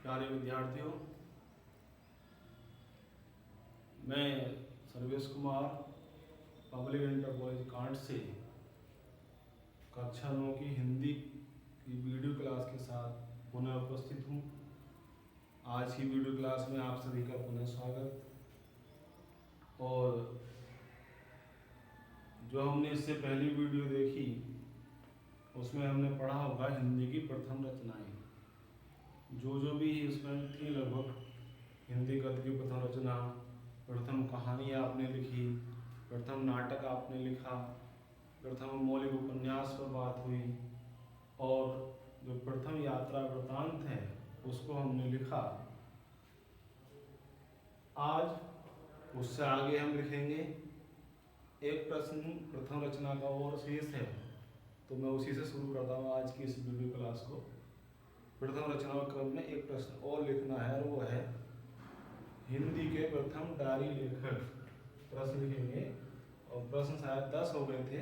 प्यारे विद्यार्थियों, मैं Sarvesh Kumar public inter college can't say कक्षा 9 की हिंदी की वीडियो क्लास के साथ पुनः उपस्थित हूँ। आज की वीडियो क्लास में आप सभी का पुनः स्वागत। और जो हमने इससे पहली वीडियो देखी उसमें हमने पढ़ा होगा हिंदी की प्रथम रचनाएं, जो भी इसमें थी लगभग हिंदी गद्य की प्रथम रचना, प्रथम कहानी आपने लिखी, प्रथम नाटक आपने लिखा, प्रथम मौलिक उपन्यास पर बात हुई और जो प्रथम यात्रा वृतांत है उसको हमने लिखा। आज उससे आगे हम लिखेंगे एक प्रश्न प्रथम रचना का और शेष है, तो मैं उसी से शुरू करता हूँ आज की इस वीडियो क्लास को। प्रथम रचना क्रम में एक प्रश्न और लिखना है और वो है हिंदी के प्रथम डायरी लेखक। प्रश्न लिखेंगे और प्रश्न शायद 10 हो गए थे,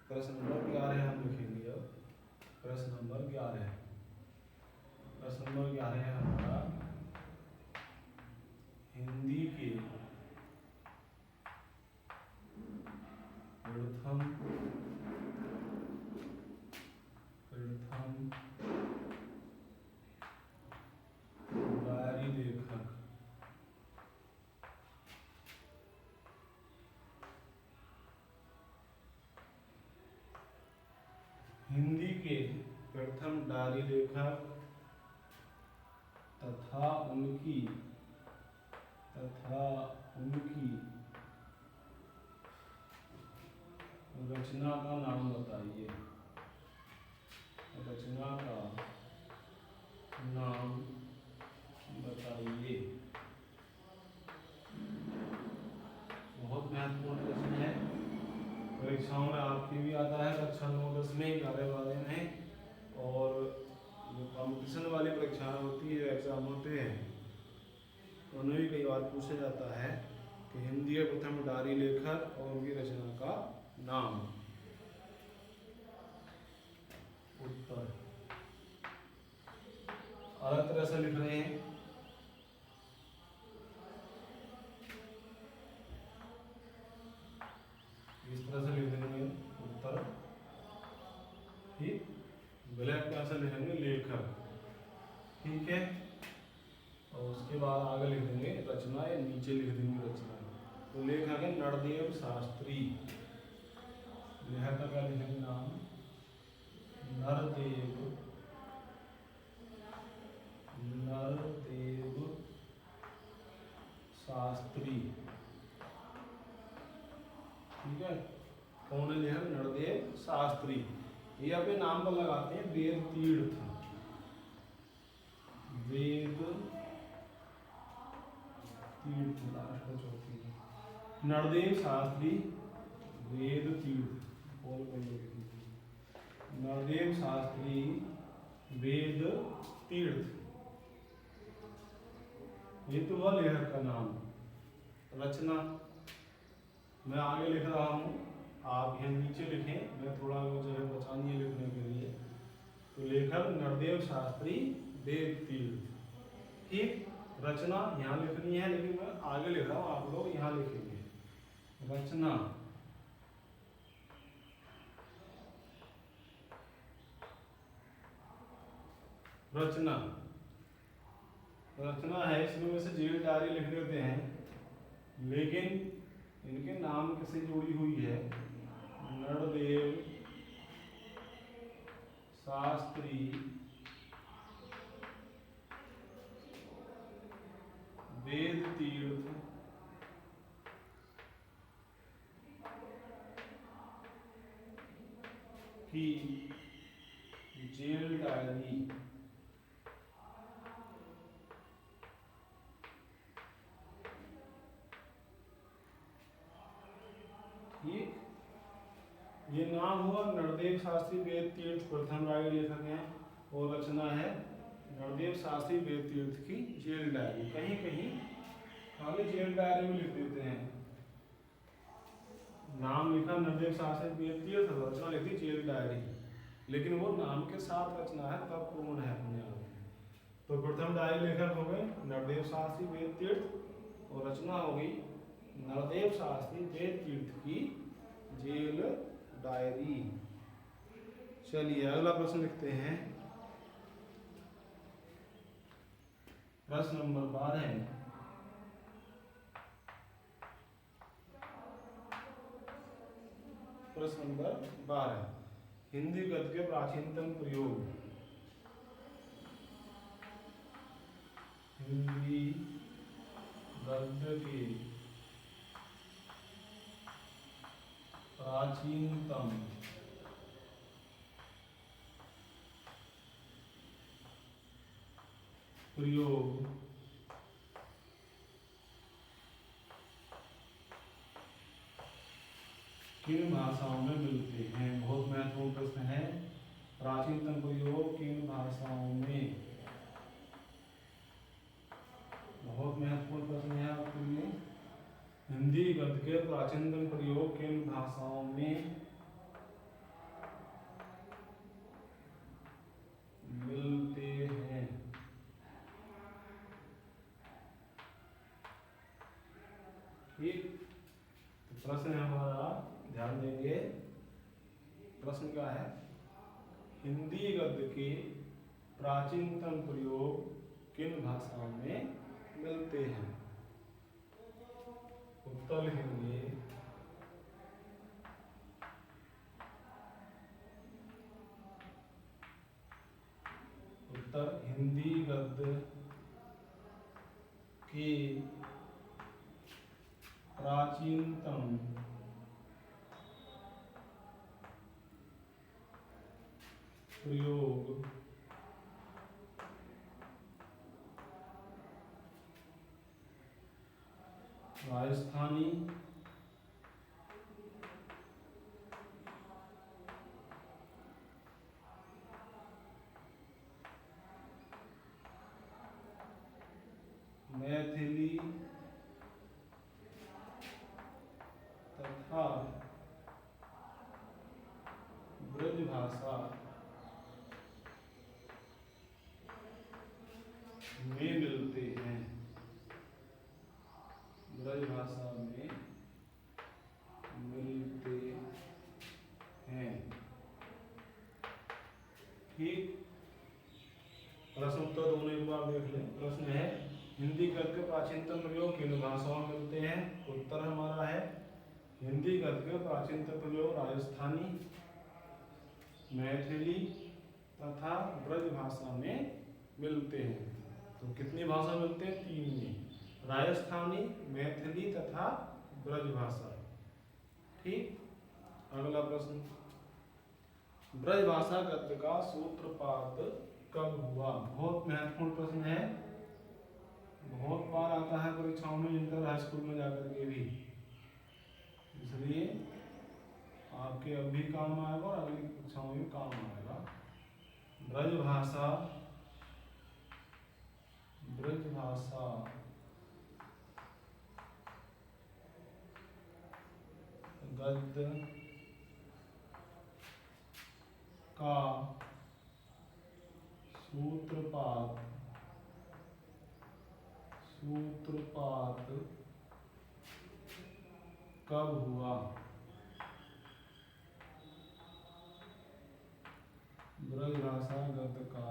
प्रश्न नंबर 11 हम लिखेंगे। अब प्रश्न नंबर 11, प्रश्न नंबर 11 है हमारा हिंदी के प्रथम डायरी लेखक। हिंदी के प्रथम डायरी लेखक तथा उनकी रचना का नाम बताइए। रचना का नाम बताइए। बहुत महत्वपूर्ण प्रश्न है, परीक्षाओं में आपकी भी आता है कक्षा 9 10 में 11 वाले में, और जो कॉम्पिटिशन वाली परीक्षाएं होती है, एग्जाम होते हैं, उन्हें भी कई बार पूछा जाता है कि हिंदी के प्रथम डायरी लेखक और उनकी रचना का नाम। उत्तर अलग तरह से लिख रहे हैं। इस तरह से लिख देंगे उत्तर, ठीक। ब्लैक पेन से लिखेंगे लेखक, ठीक है। और उसके बाद आगे लिख देंगे रचना, या नीचे लिख देंगे रचना। तो लेखक है नरदेव शास्त्री। लेखक का लिखेंगे नाम नरदेव शास्त्री, ठीक है। कौन है लेखक? नरदेव शास्त्री। ये अपने नाम पर लगाते हैं वेद तीर्थ। वेद तीर्थ लास्ट का चौथी है। नरदेव शास्त्री वेद तीर्थ, और नरदेव शास्त्री वेद तीर्थ, ये तो हुआ लेखक का नाम। रचना मैं आगे लिख रहा हूँ, आप यहाँ नीचे लिखें, मैं थोड़ा जगह बचानी है लिखने के लिए। तो लेखक नरदेव शास्त्री वेद तीर्थ, ठीक। रचना यहाँ लिखनी है, लेकिन मैं आगे लिख रहा हूँ, आप लोग यहाँ लिखेंगे रचना। रचना रचना है, इसमें वैसे जेल डायरी लिख देते हैं, लेकिन इनके नाम किससे जुड़ी हुई है? नरदेव शास्त्री वेद तीर्थ की जेल डायरी। ठीक, ये नाम हुआ नरदेव शास्त्री वेद तीर्थ प्रथम डायरी लेखक हैं, और रचना है नरदेव शास्त्री वेद तीर्थ की जेल डायरी। कहीं कहीं खाली जेल डायरी में लिख देते हैं, नाम लिखा नरदेव शास्त्री वेद तीर्थ, रचना लिखी जेल डायरी, लेकिन वो नाम के साथ रचना है, तब पूर्ण है अपने आप में। तो प्रथम डायरी लेखक हो गए नरदेव शास्त्री वेद तीर्थ और रचना होगी नरदेव शास्त्री वेद तीर्थ की जेल डायरी। चलिए अगला प्रश्न लिखते हैं। प्रश्न नंबर 12। प्रश्न नंबर 12, हिंदी गद्य के प्राचीनतम प्रयोग। हिंदी गद्य के प्राचीनतम प्रयोग किन भाषाओं में मिलते हैं? बहुत महत्वपूर्ण प्रश्न है। प्राचीनतम प्रयोग किन भाषाओं में? बहुत महत्वपूर्ण प्रश्न है आपके लिए। हिंदी गद्य के प्राचीनतम प्रयोग किन भाषाओं में मिलते हैं? ठीक, तो प्रश्न हमारा ध्यान देंगे। प्रश्न क्या है? हिंदी गद्य के प्राचीनतम प्रयोग किन भाषाओं में मिलते हैं? उत्तर लिखेंगे उत्तर हिंदी गद्य के प्राचीनतम प्रयोग राजस्थानी, मैथिली तथा ब्रज भाषा में मिलते हैं। ब्रज भाषा में मिलते हैं। ठीक, प्रश्न उत्तर दोनों एक बार देख लें। प्रश्न है हिंदी गद्य के प्राचीनतम प्रयोग किन भाषाओं में मिलते हैं? उत्तर हमारा है हिंदी गद्य के प्राचीनतम प्रयोग राजस्थानी, मैथिली तथा ब्रज भाषा में मिलते हैं। तो कितनी भाषा मिलते हैं? 3 में, राजस्थानी, मैथिली तथा ब्रज भाषा। ठीक, अगला प्रश्न, ब्रज भाषा गद्य का सूत्रपात कब हुआ? बहुत महत्वपूर्ण प्रश्न है, बहुत बार आता है परीक्षाओं में, इंटर हाई स्कूल में जाकर के भी, इसलिए आपके अब भी काम आएगा और अगली कक्षाओं में काम आएगा। ब्रज भाषा गद्य का सूत्रपात कब हुआ? ब्रज भाषा गद्य का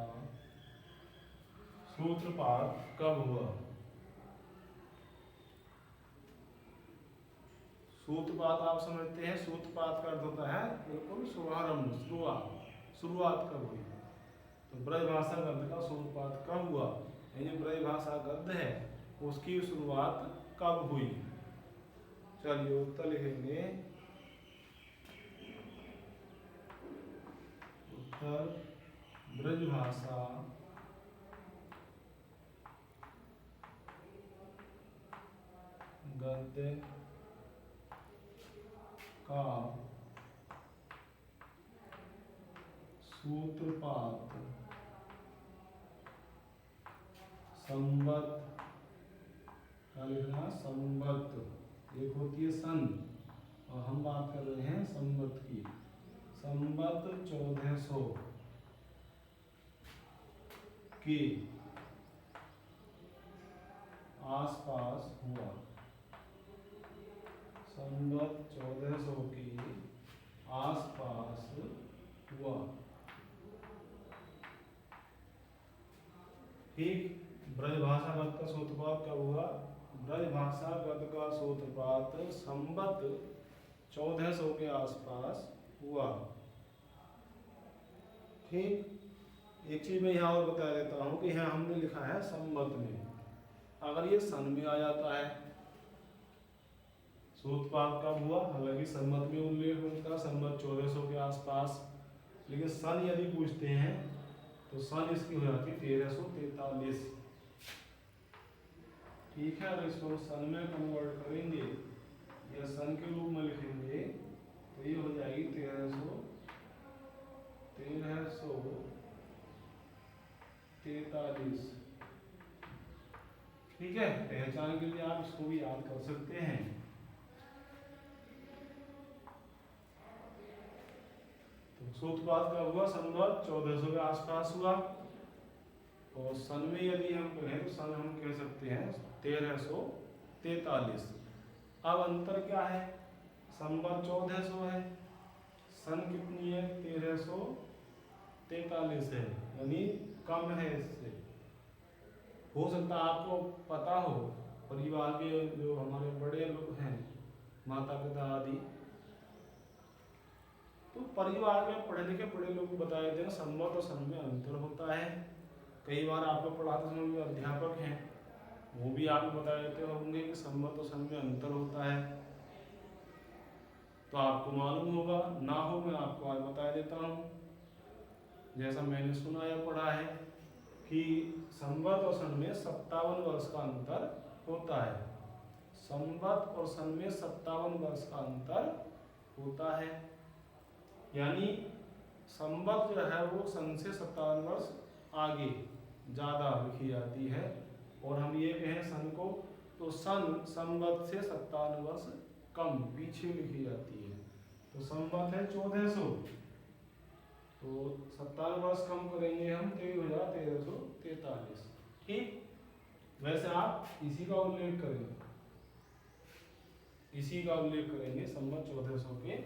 सूत्रपात कब हुआ? सूत्रपात आप समझते हैं, सूत्रपात का अर्थ होता है बिल्कुल शुभारंभ, शुरुआत कब हुई? तो ब्रज भाषा गद्य का सूत्रपात कब हुआ? यानी ब्रज भाषा गद्य है उसकी शुरुआत कब हुई? चलिए उत्तर लिखेंगे। उत्तर ब्रज भाषा गद्य का सूत्रपात संवत, क्या लिखना? संवत, एक होती है सन और हम बात कर रहे हैं संवत की। संवत 1400 के आसपास हुआ। संवत 1400 के आसपास हुआ। ठीक। ब्रजभाषागत का सूत्रपात कब हुआ? ब्रजभाषागत का सूत्रपात संवत 1400 के आसपास हुआ। ठीक। एक चीज मैं यहाँ और बता देता हूँ कि यहाँ हमने लिखा है संवत में, अगर ये सन में आ जाता है, सूत्रपात कब हुआ, हालांकि संवत में उल्लेख मिलता है संवत 1400 के आसपास, लेकिन सन यदि पूछते हैं तो सन इसकी हो जाती 1343। ठीक है। अगर इसको सन में कन्वर्ट करेंगे या सन के रूप में लिखेंगे तो ये हो जाएगी 1343। ठीक है। पहचान के लिए आप इसको भी याद कर सकते हैं। तो सूत्रपात कब हुआ? संवत 1400 के आसपास हुआ। और सन में यदि हम कहें तो सन हम कह सकते हैं 1343। अब अंतर क्या है? संवत 1400 है, सन कितनी है? 1343 है, यानी कम है इससे। हो सकता है आपको पता हो, परिवार के जो हमारे बड़े लोग हैं, माता पिता आदि, तो परिवार में पढ़े लिखे बड़े लोग बता देते हैं संवत और सन में अंतर होता है। कई बार आपको पढ़ाते समय जो अध्यापक हैं वो भी आपको बता देते होंगे कि संवत और सन में अंतर होता है, तो आपको मालूम होगा, ना हो मैं आपको आज बता देता हूँ। जैसा मैंने सुना या पढ़ा है कि संवत और सन में 57 वर्ष का अंतर होता है। संवत और सन में 57 वर्ष का अंतर होता है, यानी संवत जो है वो सन से 57 वर्ष आगे ज़्यादा लिखी जाती है, और हम ये कहें सन को तो सन संवत से 57 वर्ष कम पीछे लिखी जाती है। तो संवत है 1400, तो 57 वर्ष कम करेंगे हम तो ये हो जाएगा 1343। ठीक। वैसे आप इसी का उल्लेख करेंगे, इसी का उल्लेख करेंगे संवत 1400 के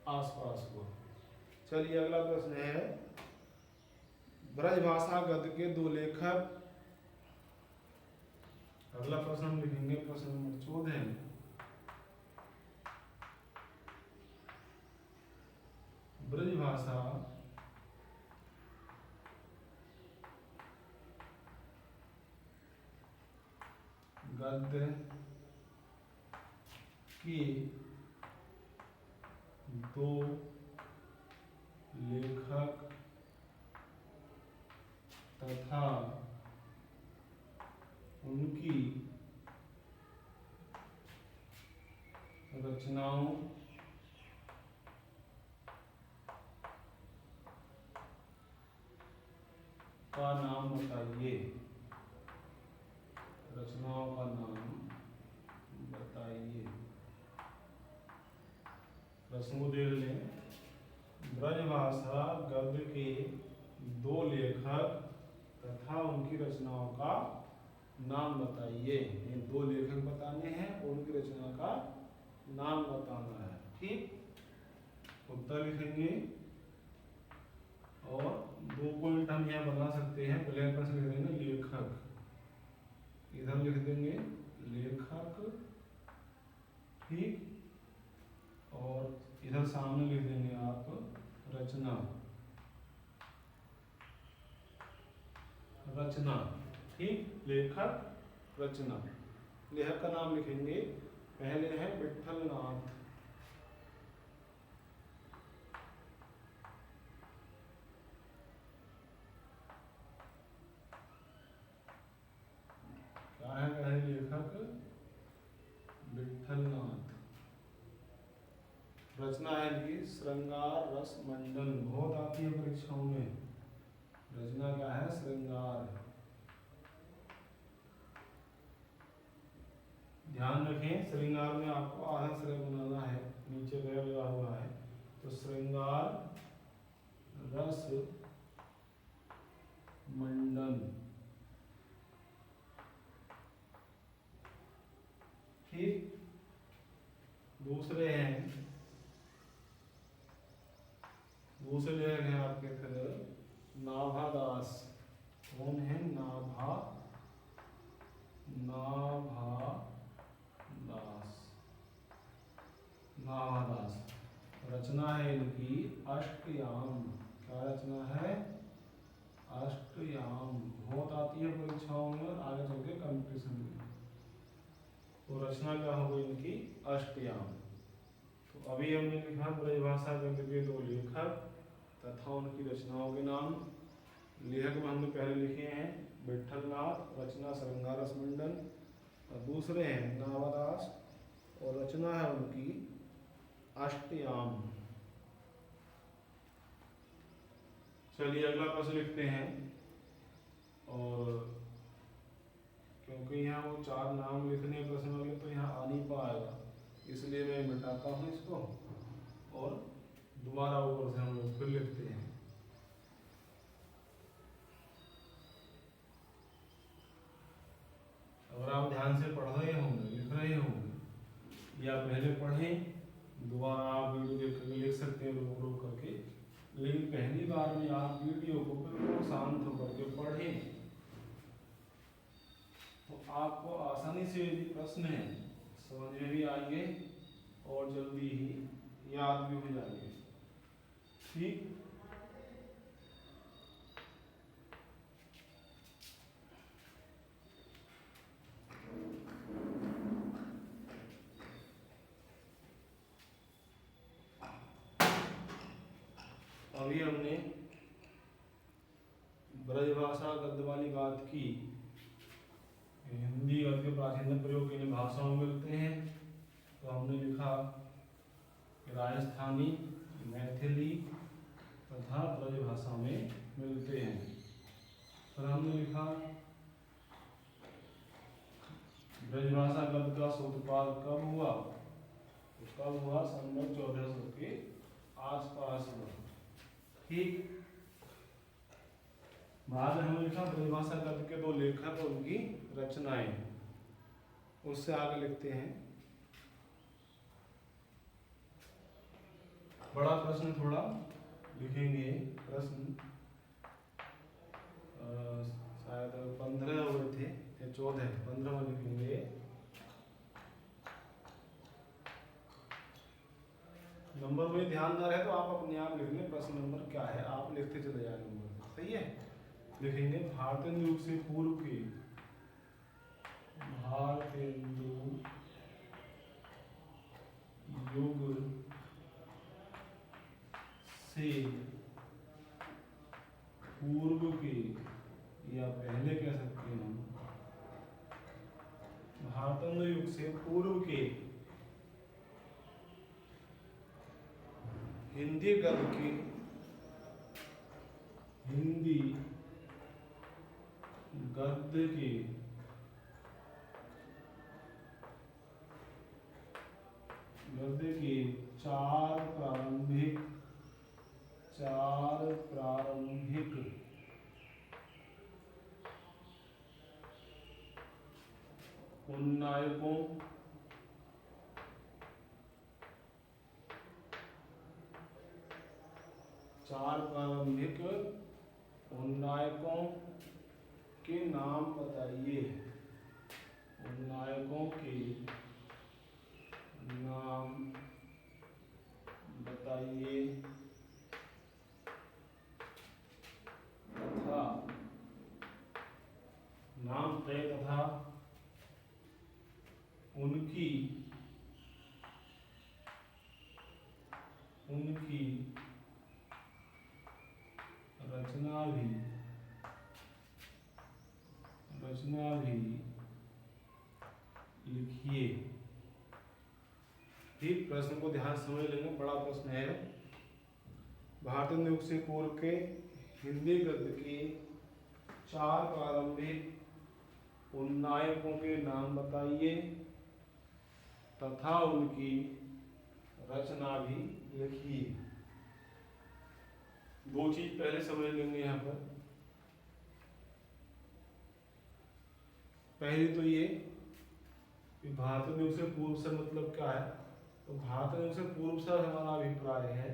आसपास हुआ। चलिए अगला प्रश्न है, ब्रजभाषा गद्य के दो लेखक। अगला प्रश्न हम लिखेंगे प्रश्न नंबर 14। ब्रजभाषा गद्य के दो लेखक तथा उनकी रचनाओं का नाम बताइए। रचनाओं का नाम बताइए। प्रश्न को देख लें। ब्रजभाषा गद्य के दो लेखक तथा उनकी रचनाओं का नाम बताइए। ये दो लेखक बताने हैं और उनकी रचना का नाम बताना है। ठीक। उत्तर लिखेंगे और 2 पॉइंट हम यहाँ बना सकते हैं। ब्लैक पेन से लिख देंगे लेखक, इधर लिख देंगे लेखक, ठीक, और इधर सामने लिख देंगे आप रचना। रचना, ठीक, लेखक रचना। लेखक का नाम लिखेंगे, पहले है विट्ठल नाथ। क्या है पहले लेखक? विट्ठल नाथ। रचना है इनकी श्रृंगार रस मंडन, बहुत आती है परीक्षाओं में। रचना क्या है? श्रृंगार। ध्यान रखें, श्रृंगार में आपको आधा श्रेय बनाना है, नीचे गया लगा हुआ है, तो श्रृंगार रस मंडन। ठीक। दूसरे लेखक हैं आपके फिर नाभादास। कौन है? नाभादास। रचना है इनकी अष्टयाम। क्या रचना है? अष्टयाम। बहुत आती है परीक्षाओं में और आगे चल के कंपटीशन में। तो रचना क्या हो गई इनकी? अष्टयाम। तो अभी हमने लिखा ब्रजभाषा गद्य के दो लेखक तथा उनकी रचनाओं के नाम। लेखक में हमने पहले लिखे हैं विठलनाथ, रचना श्रृंगारस मंडन, और दूसरे हैं नाभादास और रचना है उनकी अष्टयाम। चलिए अगला प्रश्न लिखते हैं। और क्योंकि यहाँ वो 4 नाम लिखने प्रश्न वाले तो यहाँ आ नहीं पाएगा, इसलिए मैं मिटाता हूँ इसको और दोबारा ऊपर से हम लोग फिर लिखते हैं। अगर आप ध्यान से पढ़ रहे होंगे, लिख रहे होंगे, या पहले पढ़ें, दोबारा आप वीडियो देख करके लिख सकते हैं रोक रोक करके। लेकिन पहली बार में आप वीडियो को बिल्कुल शांत होकर के पढ़ें तो आपको आसानी से यदि प्रश्न है समझ में भी आएंगे और जल्दी ही याद भी हो जाएंगे। ठीक। अभी हमने ब्रजभाषा गद्य वाली बात की। हिंदी गद्य के प्राचीन प्रयोग इन भाषाओं में मिलते हैं। तो हमने लिखा राजस्थानी, मैथिली तथा ब्रजभाषा में मिलते हैं। फिर हमने लिखा ब्रजभाषा गद्य का सूत्रपात कब हुआ? तो कब हुआ? सन 1400 के आसपास हुआ। ठीक। बाद में हमने लिखा ब्रजभाषा गद्य के दो लेखक और उनकी रचनाएं। उससे आगे लिखते हैं बड़ा प्रश्न थोड़ा लिखेंगे। प्रश्न शायद 15 हुए थे या 14, 15 में लिखेंगे। नंबर में ध्यान न रहे तो आप अपने आप लिख लें प्रश्न नंबर क्या है, आप लिखते चले जाए नंबर। सही है। लिखेंगे भारतेंदु युग से पूर्व के, भारतेंदु युग से पूर्व के, या पहले कह सकते हैं हम, भारतेंदु युग से पूर्व के हिंदी गद्य के गद्य के चार प्रारंभिक उन्नायकों के नाम बताइए। उन्नायकों के नाम बताइए तथा उनकी रचना भी लिखिए। ठीक। प्रश्न को ध्यान से समझ लेंगे, बड़ा प्रश्न है। भारतेंदु युग से पूर्व के हिंदी गद्य के 4 प्रारंभिक उन्नायकों के नाम बताइए तथा उनकी रचना भी लिखिए। 2 चीज पहले समझ लेंगे यहाँ पर। पहली तो ये कि भारतंदु से पूर्व से मतलब क्या है? तो भारतंदु से पूर्व से हमारा अभिप्राय है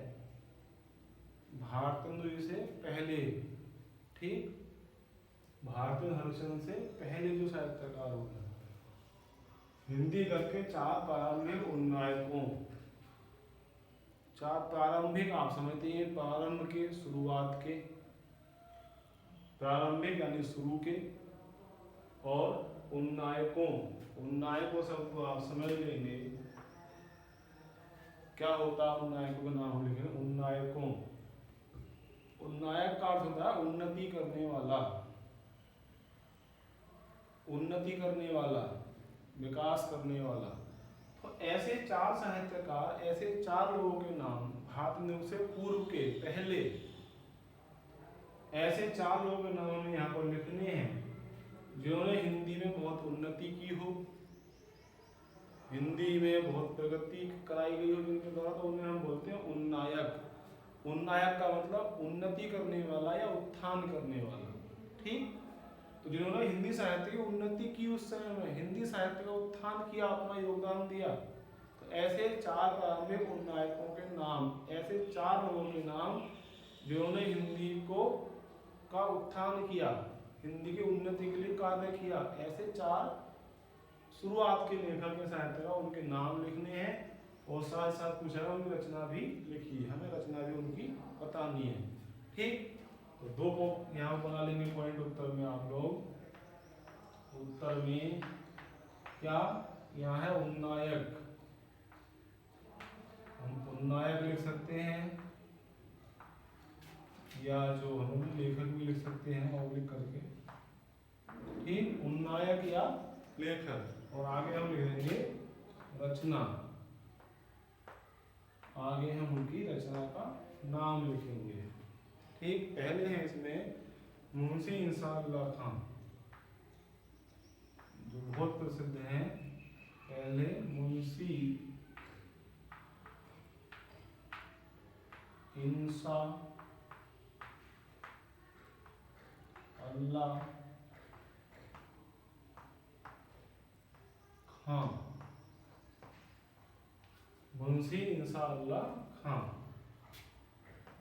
भारतंदु से पहले, ठीक, भारतीय हरिश्चंद्र से पहले जो साहित्यकार होते हैं, हिंदी करके 4 प्रारंभिक उन्नायकों, 4 प्रारंभिक, आप समझते हैं प्रारंभ के, शुरुआत के, प्रारंभिक यानी शुरू के, और उन्नायकों, उन्नायकों शब्द को आप समझ लेंगे क्या होता है। उन्नायकों का नाम हम लिखेंगे उन्नायकों। उन्नायक का अर्थ होता है उन्नति करने वाला, उन्नति करने वाला, विकास करने वाला। तो ऐसे 4 साहित्यकार, ऐसे 4 लोगों के नाम भारतंदु से पूर्व के, पहले, ऐसे 4 लोगों के नाम हमें यहाँ पर लिखने हैं जिन्होंने हिंदी में बहुत उन्नति की हो, हिंदी में बहुत प्रगति कराई गई हो जिनके द्वारा, तो उन्हें हम बोलते हैं उन्नायक। उन्नायक का मतलब उन्नति करने वाला या उत्थान करने वाला, ठीक। तो जिन्होंने हिंदी साहित्य की उन्नति की, उस समय में हिंदी साहित्य का उत्थान किया, अपना योगदान दिया, तो ऐसे 4 प्रारंभिक उन्नायकों के नाम, ऐसे 4 लोगों के नाम जिन्होंने हिंदी को का उत्थान किया, हिंदी की उन्नति के लिए कार्य किया, ऐसे 4 शुरुआत के लेखक के साहित्यकार, उनके नाम लिखने हैं। और साथ साथ पूछा है उनकी रचना भी लिखी है, हमें रचना भी उनकी बतानी है, ठीक। तो 2 को यहाँ बना लेंगे पॉइंट उत्तर में आप लोग। उत्तर में क्या, यहाँ है उन्नायक, हम उन्नायक लिख सकते हैं, या जो हम लेखक भी लिख सकते हैं और लिख करके, ठीक, उन्नायक या लेखक। और आगे हम लिख देंगे रचना, आगे हम उनकी रचना का नाम लिखेंगे, ठीक। पहले है इसमें मुंशी इंसाअल्लाह खां, जो बहुत प्रसिद्ध हैं। पहले मुंशी इंसाअल्लाह खां, मुंशी इंसाअल्लाह खां।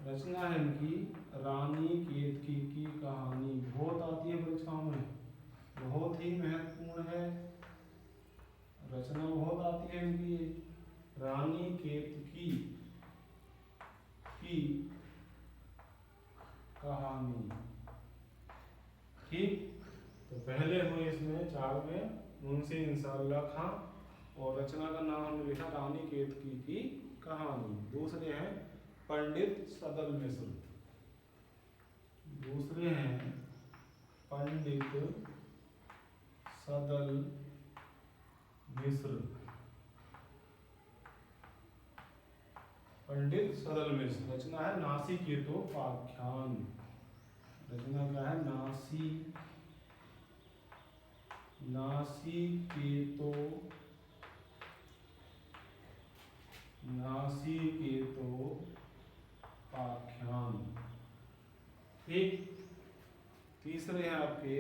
रचना है इनकी रानी केतकी की कहानी, बहुत आती है परीक्षाओं में, बहुत ही महत्वपूर्ण है, रचना बहुत आती है इनकी, रानी केतकी की कहानी, ठीक। तो पहले हुए इसमें 4 में मुंशी इंसाअल्लाह खां, और रचना का नाम हमने लिखा रानी केतकी की कहानी। दूसरे हैं पंडित सदल मिश्र, दूसरे हैं पंडित सदल मिश्र, पंडित सदल मिश्र। रचना है नासिकेतोपाख्यान, रचना क्या है, नासिकेतोपाख्यान, ठीक। तीसरे हैं आपके